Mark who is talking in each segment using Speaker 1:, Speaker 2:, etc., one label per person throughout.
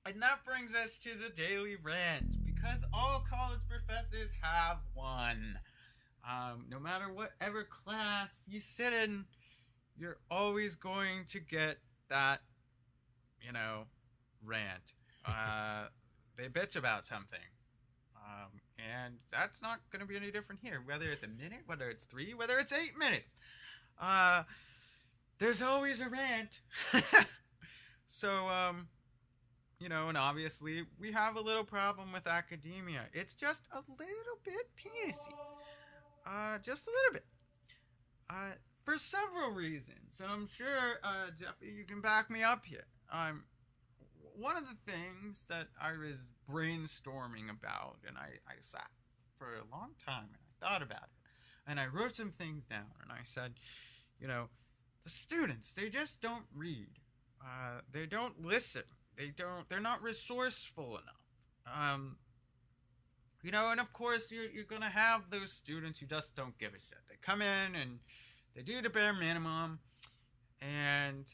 Speaker 1: And that brings us to the Daily Rant, because all college professors have one. No matter whatever class you sit in, you're always going to get that, you know, rant. They bitch about something. And that's not going to be any different here. Whether it's a minute, whether it's 3, whether it's 8 minutes. There's always a rant. So, and obviously we have a little problem with academia. It's just a little bit penisy. Just a little bit. For several reasons. And I'm sure, Jeffy, you can back me up here. One of the things that I was brainstorming about, and I sat for a long time and I thought about it, and I wrote some things down, and I said, the students, they just don't read. They don't listen. They're not resourceful enough. And of course you're gonna have those students who just don't give a shit. They come in and they do the bare minimum, and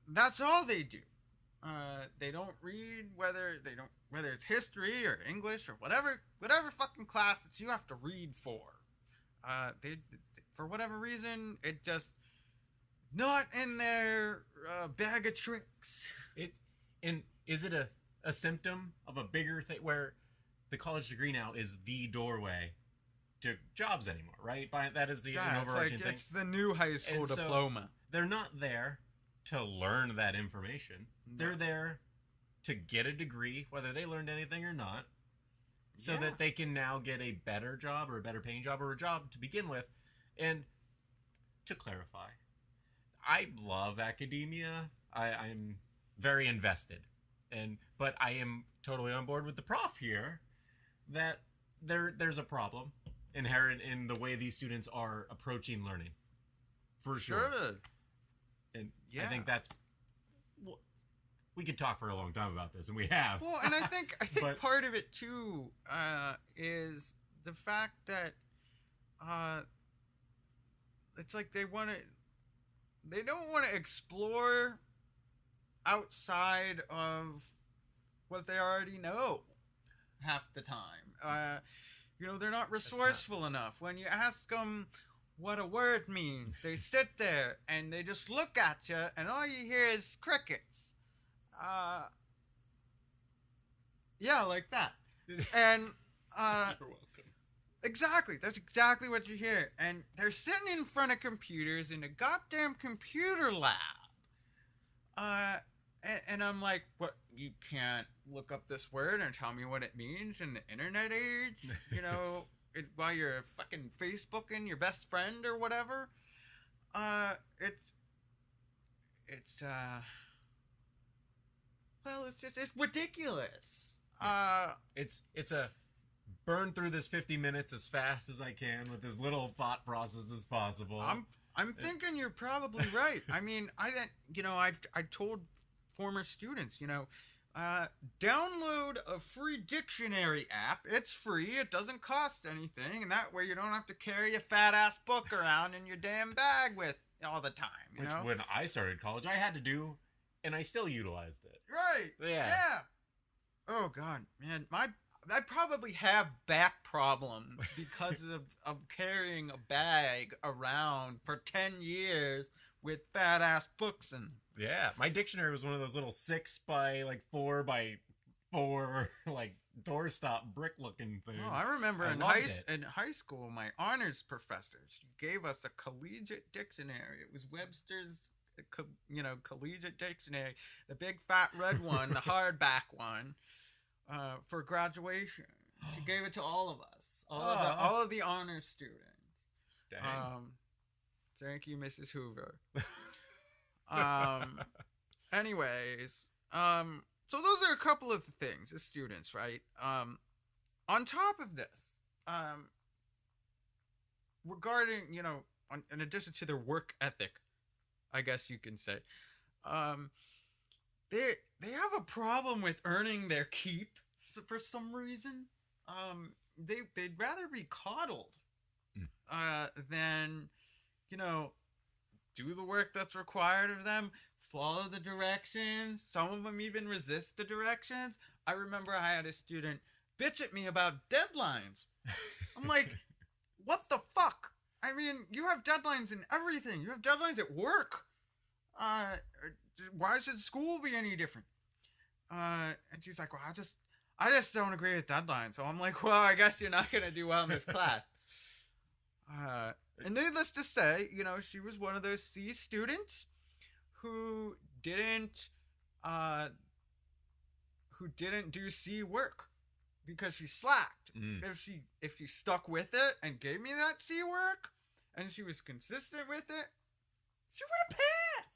Speaker 1: that's all they do. They don't read, whether it's history or English or whatever fucking class that you have to read for. They for whatever reason, it just not in their bag of tricks.
Speaker 2: Is it a symptom of a bigger thing where the college degree now is the doorway to jobs anymore, right? That is the overarching thing.
Speaker 1: It's the new high school diploma.
Speaker 2: So they're not there to learn that information. No. They're there to get a degree, whether they learned anything or not, so that they can now get a better job or a better paying job or a job to begin with. And to clarify, I love academia. I'm very invested. But I am totally on board with the prof here that there's a problem inherent in the way these students are approaching learning. For sure. And I think that's... we could talk for a long time about this, and we have.
Speaker 1: Well, and I think part of it, too, is the fact that it's like they don't want to explore outside of what they already know half the time. They're not resourceful enough. When you ask them what a word means, they sit there and they just look at you, and all you hear is crickets. Like that. And
Speaker 2: you're welcome.
Speaker 1: Exactly. That's exactly what you hear. And they're sitting in front of computers in a goddamn computer lab. And I'm like, what? You can't look up this word and tell me what it means in the internet age? While you're fucking Facebooking your best friend or whatever? It's ridiculous.
Speaker 2: It's a burn through this 50 minutes as fast as I can with as little thought process as possible.
Speaker 1: I'm thinking you're probably right. I mean, I told former students, download a free dictionary app. It's free. It doesn't cost anything, and that way you don't have to carry a fat ass book around in your damn bag with all the time.
Speaker 2: Which when I started college, I had to do, and I still utilized it.
Speaker 1: Right.
Speaker 2: Yeah.
Speaker 1: Oh God, man, I probably have back problems because of carrying a bag around for 10 years with fat ass books in.
Speaker 2: Yeah, my dictionary was one of those little 6 by 4 by 4 doorstop brick looking things.
Speaker 1: Oh, I remember in high school, my honors professor, she gave us a collegiate dictionary. It was Webster's, collegiate dictionary, the big fat red one, the hardback one. For graduation, she gave it to all of us, all of the honor students.
Speaker 2: Dang.
Speaker 1: Thank you, Mrs. Hoover. Anyways, so those are a couple of the things as students, right? On top of this, regarding in addition to their work ethic, I guess you can say, they have a problem with earning their keep for some reason. They'd rather be coddled than do the work that's required of them, follow the directions. Some of them even resist the directions. I remember I had a student bitch at me about deadlines. I'm like, what the fuck? I mean, you have deadlines in everything. You have deadlines at work. Why should school be any different? And she's like, well, I just don't agree with deadlines. So I'm like, well, I guess you're not going to do well in this class. And needless to say, you know, she was one of those C students who didn't do C work because she slacked. If she stuck with it and gave me that C work and she was consistent with it, she would have passed.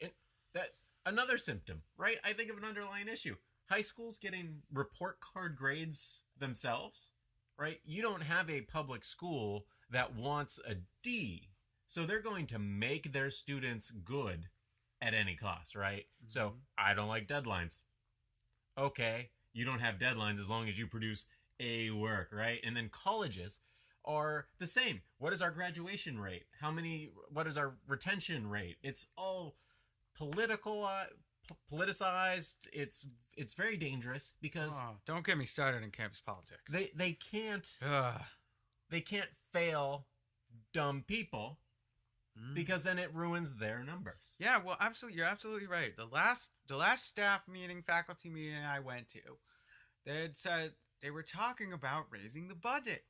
Speaker 2: And that another symptom, right? I think of an underlying issue. High schools getting report card grades themselves, right? You don't have a public school that wants a D, so they're going to make their students good at any cost, right? Mm-hmm. So I don't like deadlines. Okay, you don't have deadlines as long as you produce A work, right? And then colleges are the same. What is our graduation rate? What is our retention rate? It's all politicized. It's very dangerous because
Speaker 1: don't get me started in campus politics.
Speaker 2: They can't fail dumb people because then it ruins their numbers.
Speaker 1: Yeah, well, absolutely, you're absolutely right. The last staff meeting, faculty meeting I went to, they had said they were talking about raising the budget.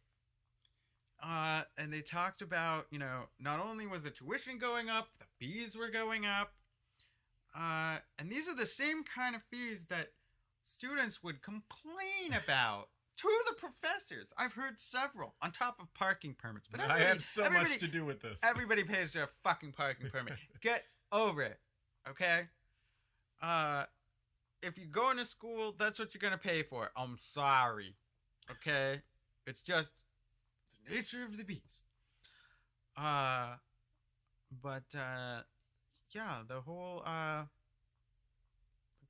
Speaker 1: And they talked about, you know, not only was the tuition going up, the fees were going up. And these are the same kind of fees that students would complain about to the professors. I've heard several, on top of parking permits. But
Speaker 2: I have so much to do with this.
Speaker 1: Everybody pays their fucking parking permit. Get over it, okay? If you go into school, that's what you're going to pay for. I'm sorry, okay? It's just the nature of the beast. Yeah, the whole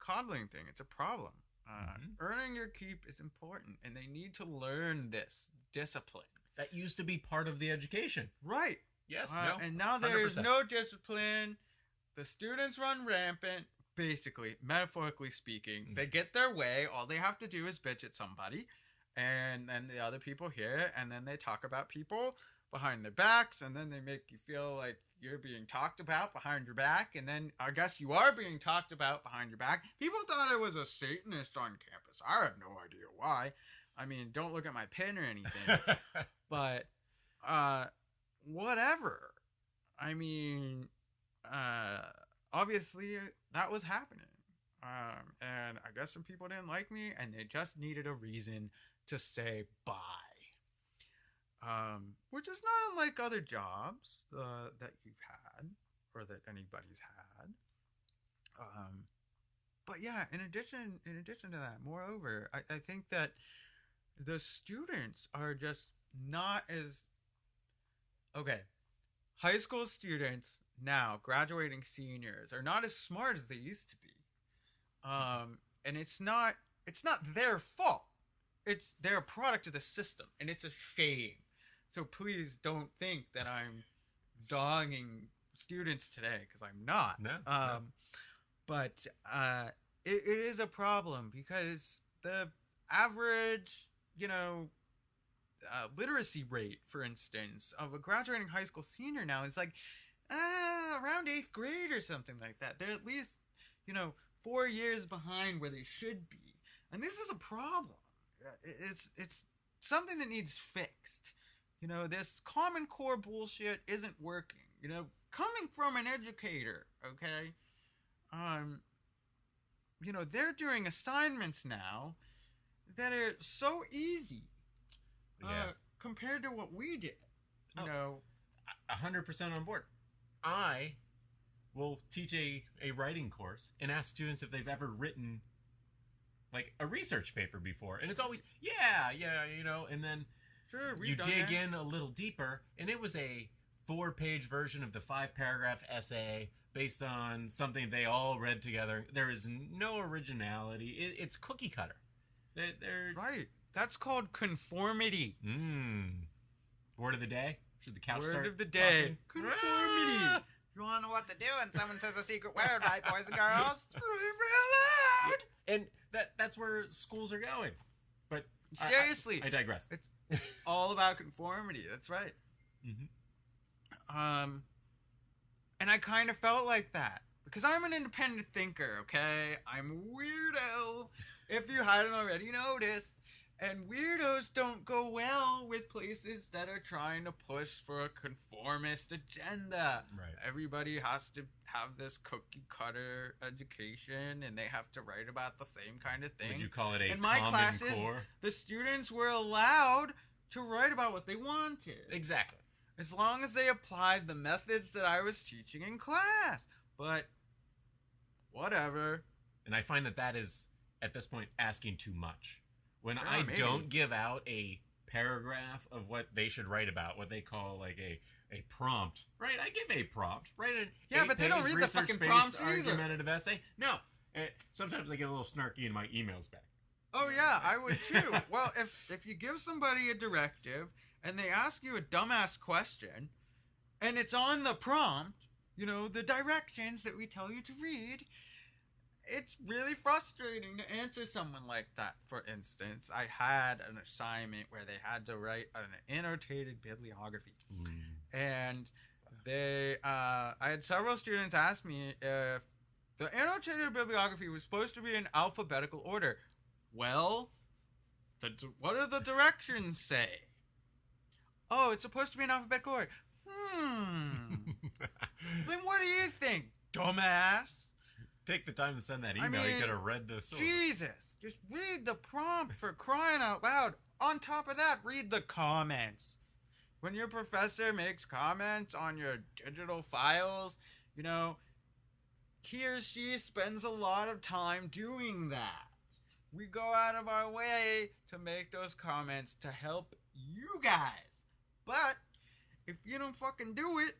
Speaker 1: coddling thing, it's a problem. Earning your keep is important, and they need to learn this discipline.
Speaker 2: That used to be part of the education.
Speaker 1: Right.
Speaker 2: Yes,
Speaker 1: and now there is no discipline. The students run rampant, basically, metaphorically speaking. They get their way. All they have to do is bitch at somebody, and then the other people hear it, and then they talk about people behind their backs, and then they make you feel like you're being talked about behind your back, and then I guess you are being talked about behind your back. People thought I was a Satanist on campus. I have no idea why. I mean, don't look at my pin or anything. But, whatever. I mean, obviously that was happening. And I guess some people didn't like me, and they just needed a reason to say bye. Which is not unlike other jobs that you've had or that anybody's had. But yeah, in addition to that, moreover, I think that the students are just not as okay. High school students now, graduating seniors, are not as smart as they used to be. And it's not their fault. They're a product of the system, and it's a shame. So please don't think that I'm dogging students today, because I'm not.
Speaker 2: No.
Speaker 1: But it is a problem because the average, literacy rate, for instance, of a graduating high school senior now is like around 8th grade or something like that. They're at least, 4 years behind where they should be. And this is a problem. It's something that needs fixed. This Common Core bullshit isn't working. Coming from an educator, okay? They're doing assignments now that are so easy compared to what we did.
Speaker 2: 100% on board. I will teach a writing course and ask students if they've ever written like a research paper before. And it's always, and then
Speaker 1: sure,
Speaker 2: you dig in a little deeper, and it was a 4-page version of the 5-paragraph essay based on something they all read together. There is no originality. It's cookie cutter. They're
Speaker 1: right. That's called conformity.
Speaker 2: Word of the day? Should the couch start
Speaker 1: Word of the day.
Speaker 2: Talking?
Speaker 1: Conformity. You want to know what to do when someone says a secret word, right, boys and girls? Scream real loud!
Speaker 2: And that's where schools are going. But
Speaker 1: seriously,
Speaker 2: I digress.
Speaker 1: It's all about conformity. That's right.
Speaker 2: Mm-hmm.
Speaker 1: And I kind of felt like that because I'm an independent thinker. Okay, I'm a weirdo. If you hadn't already noticed. And weirdos don't go well with places that are trying to push for a conformist agenda.
Speaker 2: Right.
Speaker 1: Everybody has to have this cookie cutter education, and they have to write about the same kind of things.
Speaker 2: Would you call it a
Speaker 1: In my
Speaker 2: common
Speaker 1: classes,
Speaker 2: core?
Speaker 1: the students were allowed to write about what they wanted.
Speaker 2: Exactly.
Speaker 1: As long as they applied the methods that I was teaching in class. But whatever.
Speaker 2: And I find that is, at this point, asking too much. When
Speaker 1: Yeah,
Speaker 2: I
Speaker 1: maybe.
Speaker 2: don't give out a paragraph of what they should write about, what they call like a prompt, right? I give a prompt, right?
Speaker 1: Yeah, but they don't read the fucking prompts either.
Speaker 2: Argumentative essay. No. Sometimes I get a little snarky in my emails back.
Speaker 1: Oh yeah, I would too. Well, if you give somebody a directive and they ask you a dumbass question, and it's on the prompt, you know, the directions that we tell you to read, it's really frustrating to answer someone like that. For instance, I had an assignment where they had to write an annotated bibliography, and I had several students ask me if the annotated bibliography was supposed to be in alphabetical order. Well, what do the directions say? Oh, it's supposed to be in alphabetical order. Then what do you think, dumbass?
Speaker 2: Take the time to send that email.
Speaker 1: I mean,
Speaker 2: you could have read the syllabus.
Speaker 1: Jesus, just read the prompt, for crying out loud. On top of that, read the comments. When your professor makes comments on your digital files, you know, he or she spends a lot of time doing that. We go out of our way to make those comments to help you guys. But if you don't fucking do it,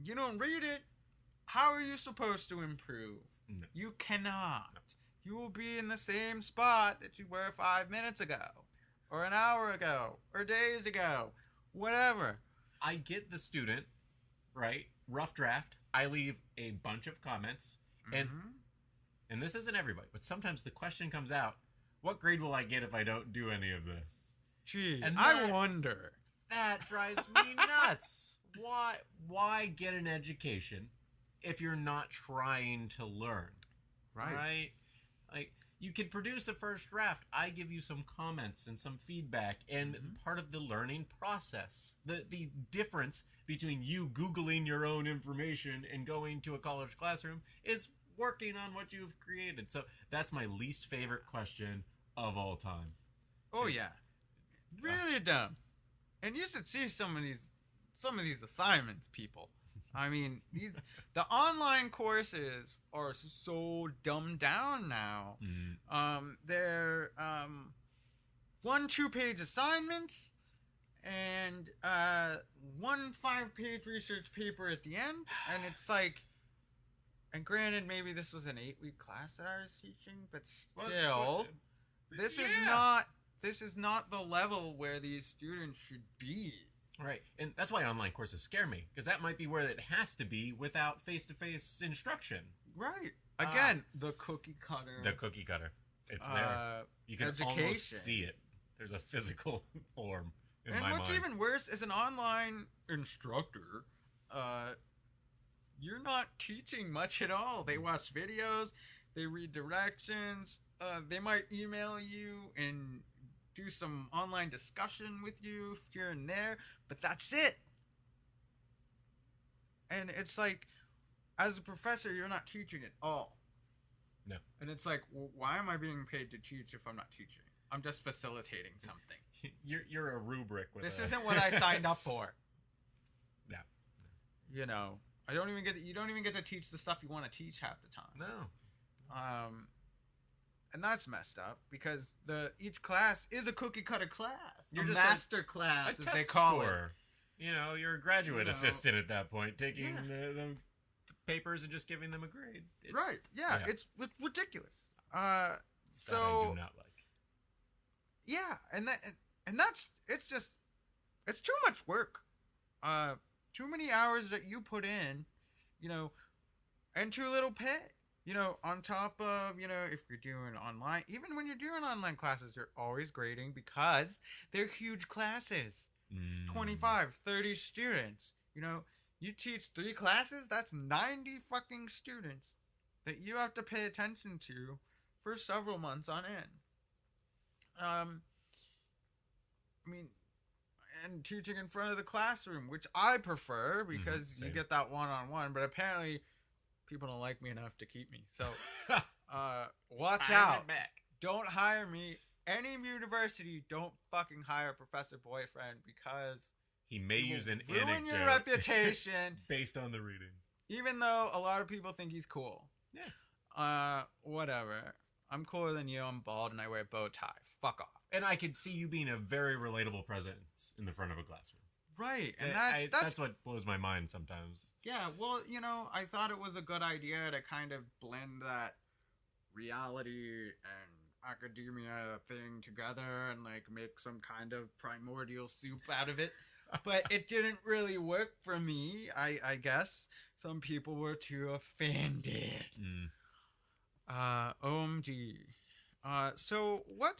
Speaker 1: you don't read it, how are you supposed to improve?
Speaker 2: No.
Speaker 1: You cannot. No. You will be in the same spot that you were 5 minutes ago, or an hour ago, or days ago, whatever.
Speaker 2: I get the student, right? Rough draft. I leave a bunch of comments, and this isn't everybody, but sometimes the question comes out, what grade will I get if I don't do any of this?
Speaker 1: Gee,
Speaker 2: and
Speaker 1: I wonder.
Speaker 2: That drives me nuts. Why get an education if you're not trying to learn? Right? Like, you can produce a first draft. I give you some comments and some feedback, and part of the learning process. The difference between you Googling your own information and going to a college classroom is working on what you've created. So that's my least favorite question of all time.
Speaker 1: Oh yeah, really dumb. And you should see some of these assignments, people. I mean, the online courses are so dumbed down now. They're 1 2-page assignments and 1 5-page research paper at the end, and it's like. And granted, maybe this was an 8-week class that I was teaching, but still, this is not the level where these students should be.
Speaker 2: Right, and that's why online courses scare me, because that might be where it has to be without face-to-face instruction.
Speaker 1: Right. Again, the cookie cutter.
Speaker 2: The cookie cutter. It's there. You can almost see it. There's a physical form in my mind.
Speaker 1: And what's even worse is an online instructor. You're not teaching much at all. They watch videos, they read directions, they might email you and do some online discussion with you here and there, but that's it. And it's like, as a professor, you're not teaching at all.
Speaker 2: No.
Speaker 1: And it's like, well, why am I being paid to teach if I'm not teaching? I'm just facilitating something.
Speaker 2: You're a rubric with
Speaker 1: this isn't what I signed up for.
Speaker 2: No.
Speaker 1: You know. You don't even get to teach the stuff you want to teach half the time.
Speaker 2: No.
Speaker 1: And that's messed up because each class is a cookie cutter class.
Speaker 2: You're
Speaker 1: a
Speaker 2: just
Speaker 1: master class,
Speaker 2: a
Speaker 1: as
Speaker 2: test
Speaker 1: they call
Speaker 2: score.
Speaker 1: it.
Speaker 2: You know, you're a graduate assistant at that point, taking the papers and just giving them a grade.
Speaker 1: Right? Yeah, it's ridiculous.
Speaker 2: That I do not like.
Speaker 1: Yeah, it's too much work. Too many hours that you put in into a little pit. On top of, if you're doing online, even when you're doing online classes, you're always grading because they're huge classes. 25, 30 students. You teach 3 classes, that's 90 fucking students that you have to pay attention to for several months on end. And teaching in front of the classroom, which I prefer because you get that one-on-one, but apparently people don't like me enough to keep me. So, watch out. Don't hire me. Any university, don't fucking hire Professor Boyfriend because
Speaker 2: he may use an
Speaker 1: ruin
Speaker 2: anecdote
Speaker 1: your reputation
Speaker 2: based on the reading.
Speaker 1: Even though a lot of people think he's cool.
Speaker 2: Yeah.
Speaker 1: Whatever. I'm cooler than you. I'm bald and I wear a bow tie. Fuck off.
Speaker 2: And I could see you being a very relatable presence in the front of a classroom.
Speaker 1: Right, and
Speaker 2: that's what blows my mind sometimes.
Speaker 1: Yeah, well, I thought it was a good idea to kind of blend that reality and academia thing together and make some kind of primordial soup out of it. But it didn't really work for me, I guess. Some people were too offended. OMG. So what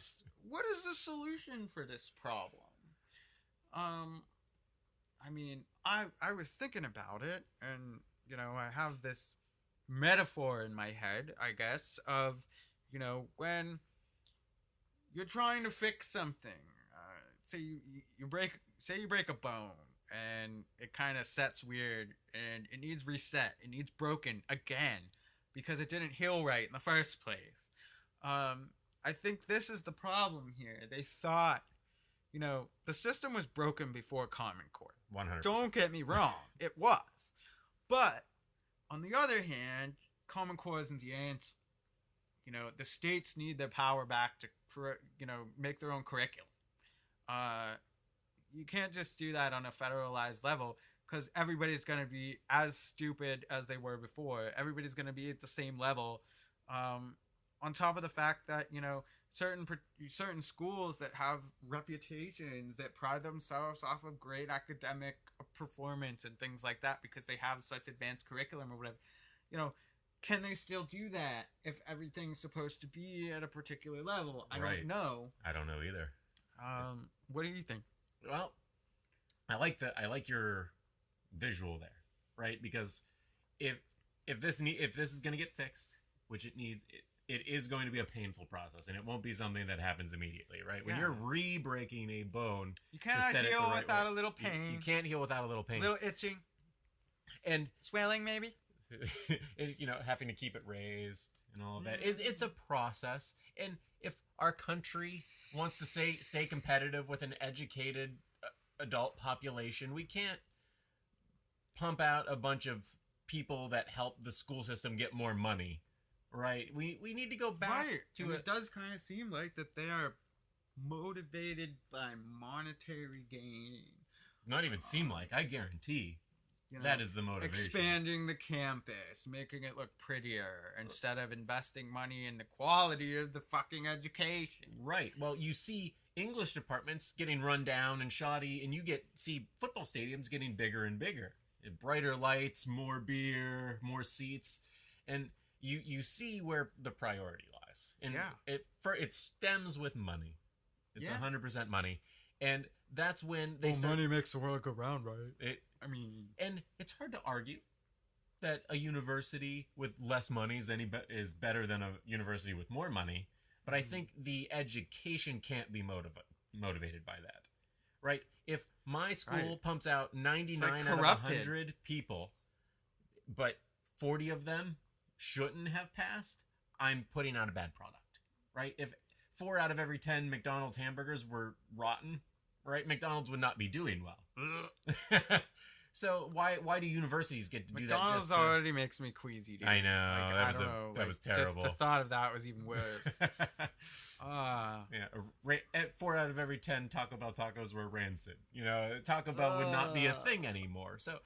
Speaker 1: is the solution for this problem? I was thinking about it, and I have this metaphor in my head, I guess, of when you're trying to fix something. Say you break a bone, and it kind of sets weird, and it needs reset. It needs broken again because it didn't heal right in the first place. I think this is the problem here. They thought, the system was broken before Common Core.
Speaker 2: 100%.
Speaker 1: Don't get me wrong. It was. But, on the other hand, Common Core isn't the answer. The states need their power back to, make their own curriculum. You can't just do that on a federalized level because everybody's going to be as stupid as they were before. Everybody's going to be at the same level. On top of the fact that, certain schools that have reputations that pride themselves off of great academic performance and things like that because they have such advanced curriculum or whatever, can they still do that if everything's supposed to be at a particular level? I don't know.
Speaker 2: I don't know either.
Speaker 1: What do you think?
Speaker 2: Well, I like your visual there, right? Because if this is going to get fixed, which it needs, it is going to be a painful process, and it won't be something that happens immediately, right? When you're re-breaking a bone,
Speaker 1: you cannot heal without a little pain.
Speaker 2: You can't heal without a little pain.
Speaker 1: A little itching.
Speaker 2: And
Speaker 1: swelling, maybe.
Speaker 2: And, having to keep it raised and all of that. It's a process. And if our country wants to stay competitive with an educated adult population, we can't pump out a bunch of people that help the school system get more money. Right, we need to go back to
Speaker 1: it. It does kind of seem like that they are motivated by monetary gain.
Speaker 2: Not even seem like. I guarantee that is the motivation.
Speaker 1: Expanding the campus, making it look prettier instead of investing money in the quality of the fucking education.
Speaker 2: Right. Well, you see English departments getting run down and shoddy, and you see football stadiums getting bigger and bigger. Brighter lights, more beer, more seats, and you see where the priority lies. And it stems with money. It's 100% money. And that's when they start...
Speaker 1: money makes the world go round, right?
Speaker 2: And it's hard to argue that a university with less money is better than a university with more money. But I think the education can't be motivated by that. Right? If my school pumps out 99 out of 100 people, but 40 of them shouldn't have passed, I'm putting out a bad product, right? If 4 out of every 10 McDonald's hamburgers were rotten, right, McDonald's would not be doing well. So why do universities get to do that?
Speaker 1: McDonald's already makes me queasy, dude.
Speaker 2: I know. That was terrible.
Speaker 1: Just the thought of that was even worse.
Speaker 2: 4 out of every 10 Taco Bell tacos were rancid. Taco Bell would not be a thing anymore. So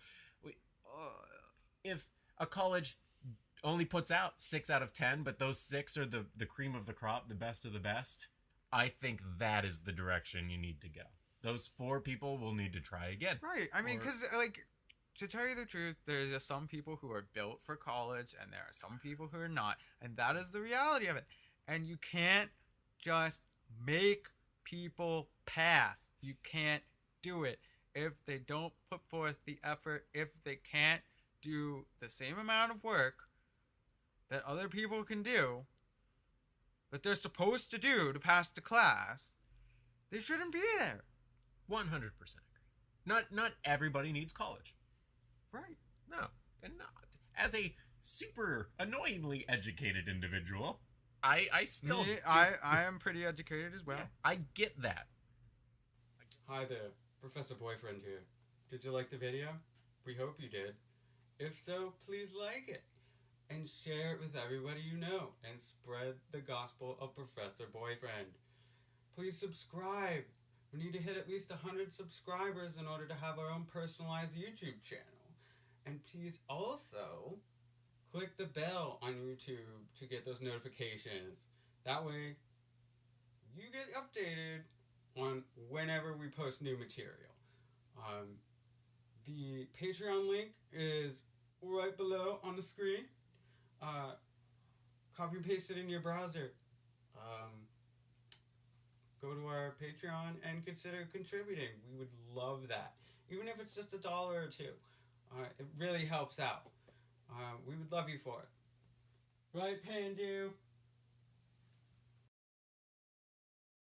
Speaker 2: if a college only puts out 6 out of 10, but those 6 are the cream of the crop, the best of the best, I think that is the direction you need to go. Those 4 people will need to try again.
Speaker 1: Right. Because, to tell you the truth, there's just some people who are built for college, and there are some people who are not, and that is the reality of it. And you can't just make people pass. You can't do it if they don't put forth the effort. If they can't do the same amount of work that other people can do, that they're supposed to do to pass the class, they shouldn't be there.
Speaker 2: 100% agree. Not everybody needs college.
Speaker 1: Right.
Speaker 2: No. And not. As a super annoyingly educated individual, I still...
Speaker 1: I am pretty educated as well.
Speaker 2: Yeah, I get that.
Speaker 3: Hi there, Professor Boyfriend here. Did you like the video? We hope you did. If so, please like it. And share it with everybody you know. And spread the gospel of Professor Boyfriend. Please subscribe. We need to hit at least 100 subscribers in order to have our own personalized YouTube channel. And please also click the bell on YouTube to get those notifications. That way, you get updated on whenever we post new material. The Patreon link is right below on the screen. Copy and paste it in your browser. Go to our Patreon and consider contributing. We would love that. Even if it's just $1 or $2. It really helps out. We would love you for it. Right, Pandu?